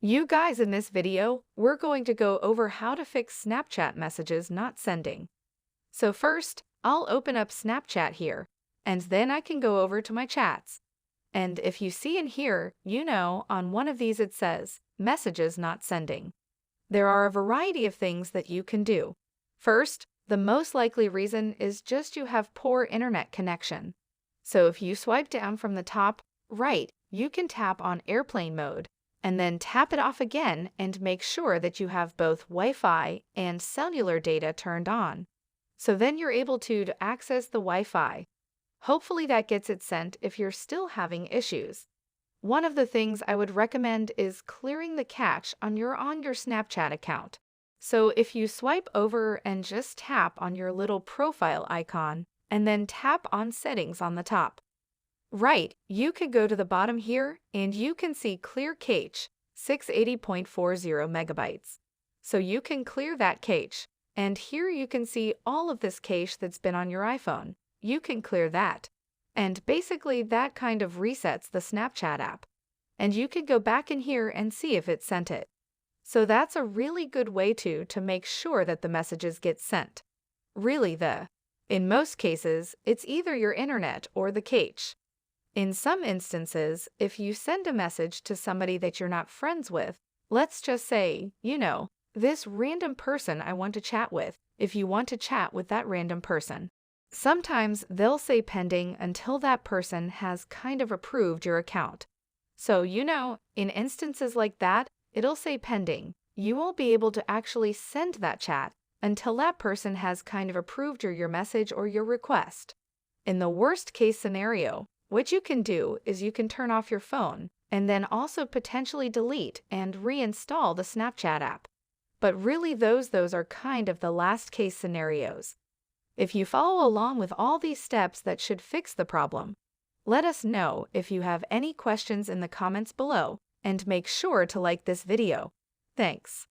You guys, in this video, we're going to go over how to fix Snapchat messages not sending. So first, I'll open up Snapchat here, and then I can go over to my chats. And if you see in here, on one of these it says, messages not sending. There are a variety of things that you can do. First, the most likely reason is just you have poor internet connection. So if you swipe down from the top right, you can tap on airplane mode, and then tap it off again and make sure that you have both Wi-Fi and cellular data turned on. So then you're able to access the Wi-Fi. Hopefully that gets it sent if you're still having issues. One of the things I would recommend is clearing the cache on your Snapchat account. So if you swipe over and just tap on your little profile icon, and then tap on settings on the top. Right, you could go to the bottom here and you can see clear cache, 680.40 megabytes. So you can clear that cache. And here you can see all of this cache that's been on your iPhone. You can clear that. And basically that kind of resets the Snapchat app. And you could go back in here and see if it sent it. So that's a really good way to make sure that the messages get sent. Really in most cases, it's either your internet or the cache. In some instances, if you send a message to somebody that you're not friends with, let's just say, this random person I want to chat with, if you want to chat with that random person. Sometimes they'll say pending until that person has kind of approved your account. So, in instances like that, it'll say pending. You won't be able to actually send that chat until that person has kind of approved your message or your request. In the worst case scenario, what you can do is you can turn off your phone and then also potentially delete and reinstall the Snapchat app. But really those are kind of the last case scenarios. If you follow along with all these steps that should fix the problem, let us know if you have any questions in the comments below and make sure to like this video. Thanks.